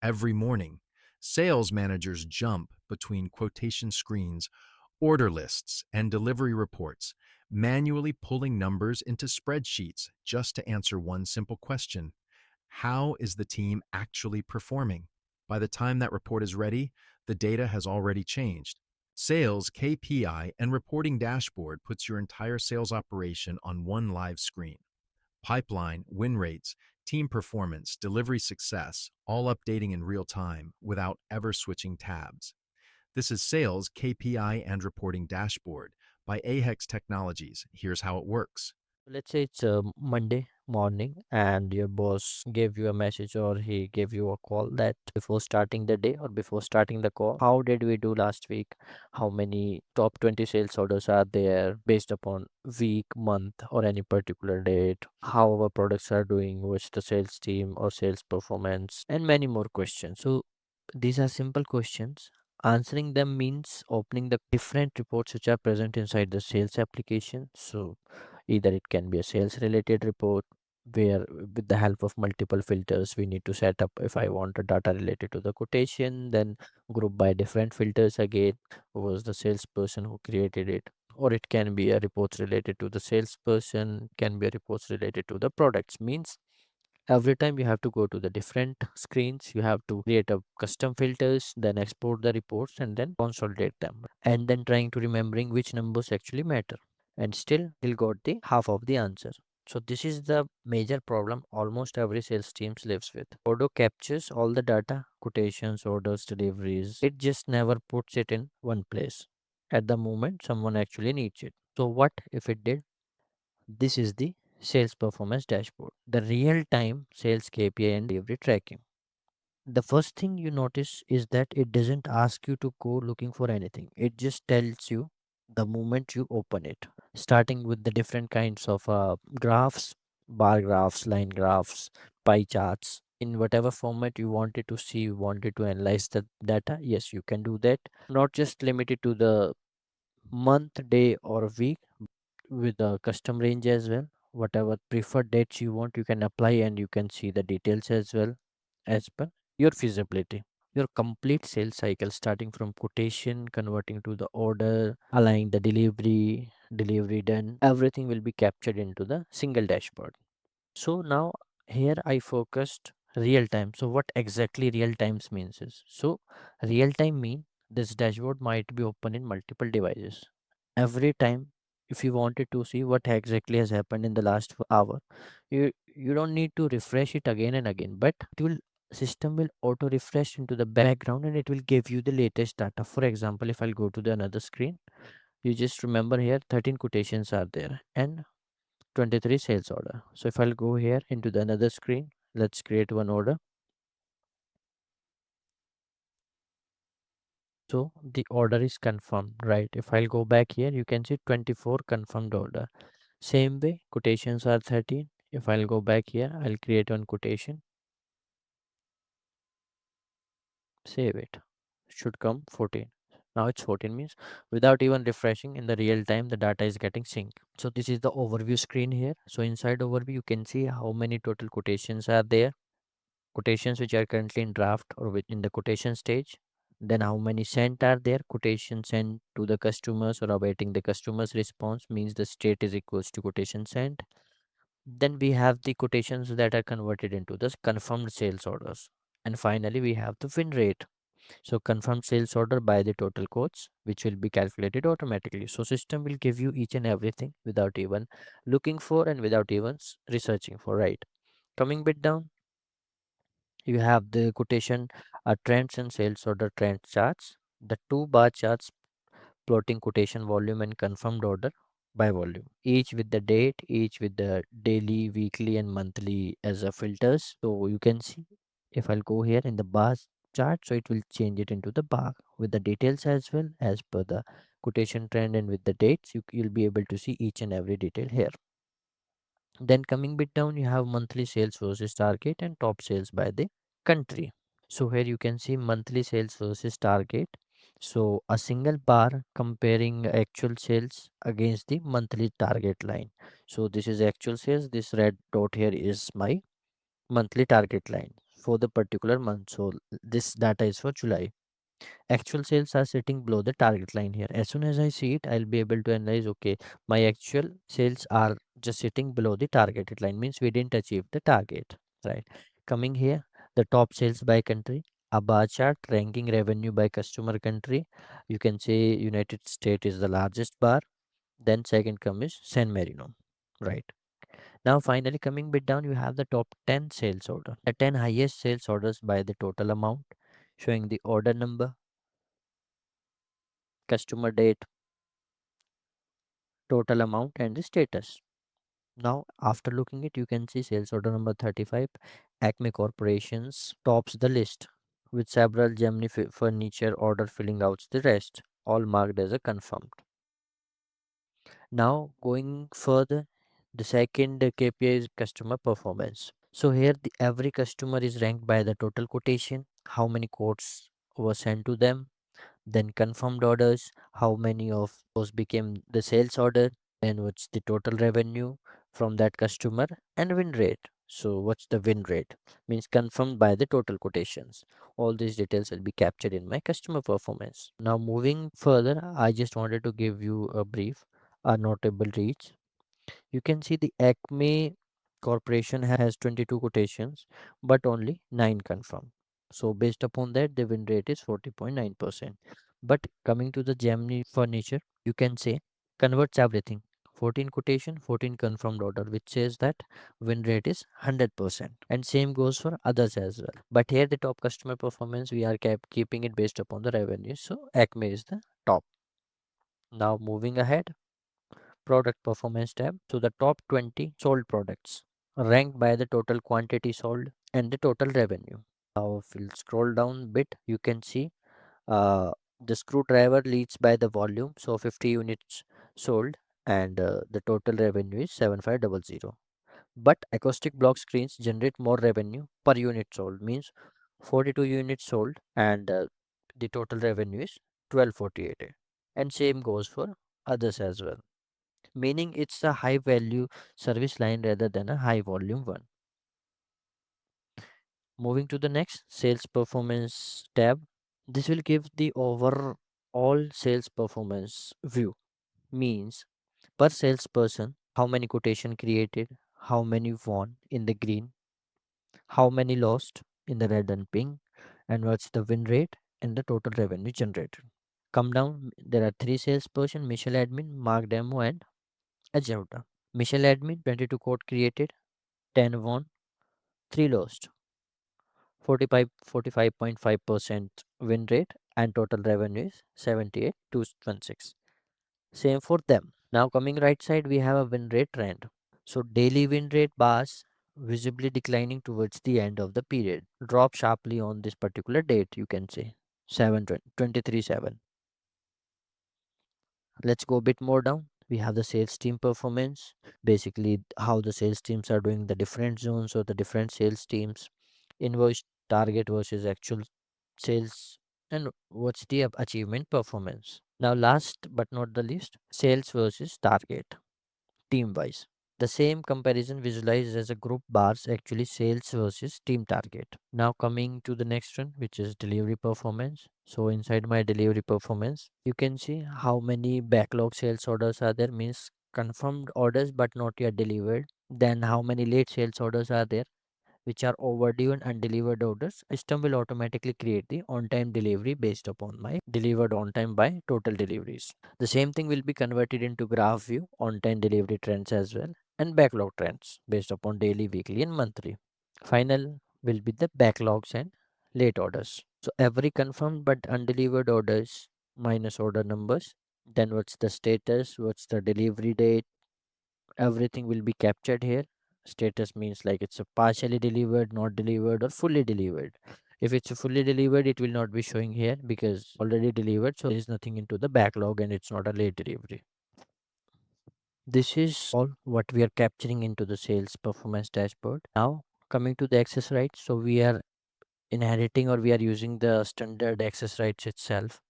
Every morning, sales managers jump between quotation screens, order lists, and delivery reports, manually pulling numbers into spreadsheets just to answer one simple question: how is the team actually performing? By the time that report is ready, the data has already changed. Sales KPI and Reporting Dashboard puts your entire sales operation on one live screen. Pipeline, win rates, team performance, delivery success, all updating in real time without ever switching tabs. This is Sales KPI and Reporting Dashboard by Ahex Technologies. Here's how it works. Let's say it's a Monday morning and your boss gave you a message or he gave you a call that before starting the day or before starting the call, how did we do last week? How many top 20 sales orders are there based upon week, month, or any particular date? How our products are doing, what's the sales team or sales performance, and many more questions. So these are simple questions. Answering them means opening the different reports which are present inside the sales application. So either it can be a sales related report where with the help of multiple filters we need to set up. If I want a data related to the quotation, then group by different filters again, who was the salesperson who created it, or it can be a reports related to the salesperson, can be a reports related to the products. Means every time you have to go to the different screens, you have to create a custom filters, then export the reports and then consolidate them, and then trying to remembering which numbers actually matter, and still he'll got the half of the answer. So this is the major problem almost every sales teams lives with. Odoo captures all the data, quotations, orders, deliveries. It just never puts it in one place at the moment someone actually needs it. So what if it did? This is the sales performance dashboard, the real time sales KPI and delivery tracking. The first thing you notice is that it doesn't ask you to go looking for anything, it just tells you the moment you open it. Starting with the different kinds of graphs, bar graphs, line graphs, pie charts, in whatever format you wanted to see, you wanted to analyze the data, yes, you can do that. Not just limited to the month, day, or week, with a custom range as well. Whatever preferred dates you want, you can apply and you can see the details as well as per your feasibility. Your complete sales cycle starting from quotation, converting to the order, aligning the delivery done, everything will be captured into the single dashboard. So now here I focused real time. So what exactly real times means is, so real time mean this dashboard might be open in multiple devices. Every time if you wanted to see what exactly has happened in the last hour, you don't need to refresh it again and again, but it will system will auto refresh into the background and it will give you the latest data. For example, if I'll go to the another screen, you just remember here 13 quotations are there and 23 sales order. So if I'll go here into the another screen, let's create one order. So the order is confirmed, right? If I'll go back here, you can see 24 confirmed order. Same way, quotations are 13. If I'll go back here, I'll create one quotation, save it. Should come 14. Now it's 14 means without even refreshing in the real time, the data is getting synced. So this is the overview screen here. So inside overview, you can see how many total quotations are there, quotations which are currently in draft or in the quotation stage, then how many sent are there, quotations sent to the customers or awaiting the customer's response, means the state is equals to quotation sent. Then we have the quotations that are converted into the confirmed sales orders, and finally we have the win rate. So confirmed sales order by the total quotes, which will be calculated automatically. So system will give you each and everything without even looking for and without even researching for, right? Coming bit down, you have the quotation trends and sales order trend charts, the two bar charts plotting quotation volume and confirmed order by volume, each with the date, each with the daily, weekly, and monthly as a filters. So you can see, if I'll go here in the bars chart, so it will change it into the bar with the details as well as per the quotation trend, and with the dates you'll be able to see each and every detail here. Then coming bit down, you have monthly sales versus target and top sales by the country. So here you can see monthly sales versus target. So a single bar comparing actual sales against the monthly target line. So this is actual sales. This red dot here is my monthly target line. for the particular month. So this data is for July. Actual sales are sitting below the target line here. As soon as I see it, I'll be able to analyze, okay, my actual sales are just sitting below the targeted line, means we didn't achieve the target, right? Coming here, the top sales by country, a bar chart ranking revenue by customer country. You can say United States is the largest bar, then second come is San Marino, right? Now finally coming bit down, you have the top 10 sales order, the 10 highest sales orders by the total amount, showing the order number, customer date, total amount and the status. Now after looking it, you can see sales order number 35, Acme Corporations tops the list with several Gemini furniture order filling out the rest, all marked as a confirmed. Now going further, the second KPI is customer performance. So here every customer is ranked by the total quotation, how many quotes were sent to them, then confirmed orders, how many of those became the sales order, then what's the total revenue from that customer, and win rate. So what's the win rate, means confirmed by the total quotations. All these details will be captured in my customer performance. Now moving further, I just wanted to give you a brief, a notable reach. You can see the Acme Corporation has 22 quotations, but only 9 confirmed. So based upon that, the win rate is 40.9%. But coming to the Gemini furniture, you can say converts everything. 14 quotation, 14 confirmed order, which says that win rate is 100%. And same goes for others as well. But here the top customer performance, we are keeping it based upon the revenue. So Acme is the top. Now moving ahead, product performance tab. So the top 20 sold products ranked by the total quantity sold and the total revenue. Now if we'll scroll down a bit, you can see uh, the screwdriver leads by the volume. So 50 units sold and the total revenue is 7500. But acoustic block screens generate more revenue per unit sold, means 42 units sold and the total revenue is 1248. And same goes for others as well, meaning it's a high value service line rather than a high volume one. Moving to the next sales performance tab, this will give the overall sales performance view, means per salesperson, how many quotation created, how many won in the green, how many lost in the red and pink, and what's the win rate and the total revenue generated. Come down, there are three salesperson: Michelle Admin, Mark Demo, and Ajauta. Michelle Admin, 22 quote created, 10 won, 3 lost, 45.5% win rate, and total revenue is 78,216. Same for them. Now coming right side, we have a win rate trend. So daily win rate bars visibly declining towards the end of the period, drop sharply on this particular date, you can say 7/23/7. Let's go a bit more down. We have the sales team performance, basically how the sales teams are doing, the different zones or the different sales teams, invoice target versus actual sales, and what's the achievement performance. Now last but not the least, sales versus target team wise. The same comparison visualized as a group bars, actually sales versus team target. Now coming to the next one, which is delivery performance. So inside my delivery performance, you can see how many backlog sales orders are there, means confirmed orders but not yet delivered. Then how many late sales orders are there, which are overdue and undelivered orders. System will automatically create the on-time delivery based upon my delivered on time by total deliveries. The same thing will be converted into graph view, on-time delivery trends as well, and backlog trends based upon daily, weekly, and monthly. Final will be the backlogs and late orders. So every confirmed but undelivered orders minus order numbers. Then what's the status? What's the delivery date? Everything will be captured here. Status means like it's a partially delivered, not delivered, or fully delivered. If it's fully delivered, it will not be showing here because already delivered, so there is nothing into the backlog and it's not a late delivery. This is all what we are capturing into the sales performance dashboard. Now coming to the access rights, so we are inheriting or we are using the standard access rights itself.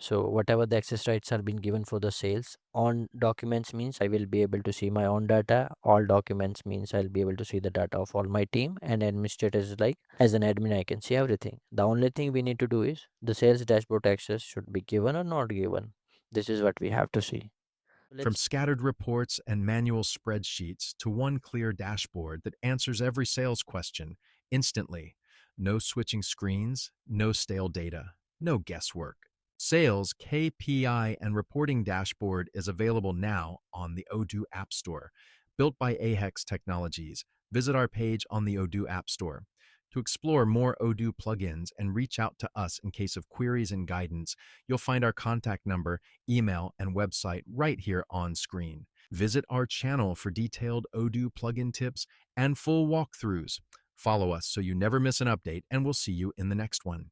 So whatever the access rights are being given for the sales, on documents means I will be able to see my own data. All documents means I'll be able to see the data of all my team. And administrators is like, as an admin I can see everything. The only thing we need to do is the sales dashboard access should be given or not given. This is what we have to see. From Let's scattered reports and manual spreadsheets to one clear dashboard that answers every sales question instantly. No switching screens, no stale data, no guesswork. Sales KPI and Reporting Dashboard is available now on the Odoo App Store. Built by Ahex Technologies, visit our page on the Odoo App Store. To explore more Odoo plugins and reach out to us in case of queries and guidance, you'll find our contact number, email, and website right here on screen. Visit our channel for detailed Odoo plugin tips and full walkthroughs. Follow us so you never miss an update, and we'll see you in the next one.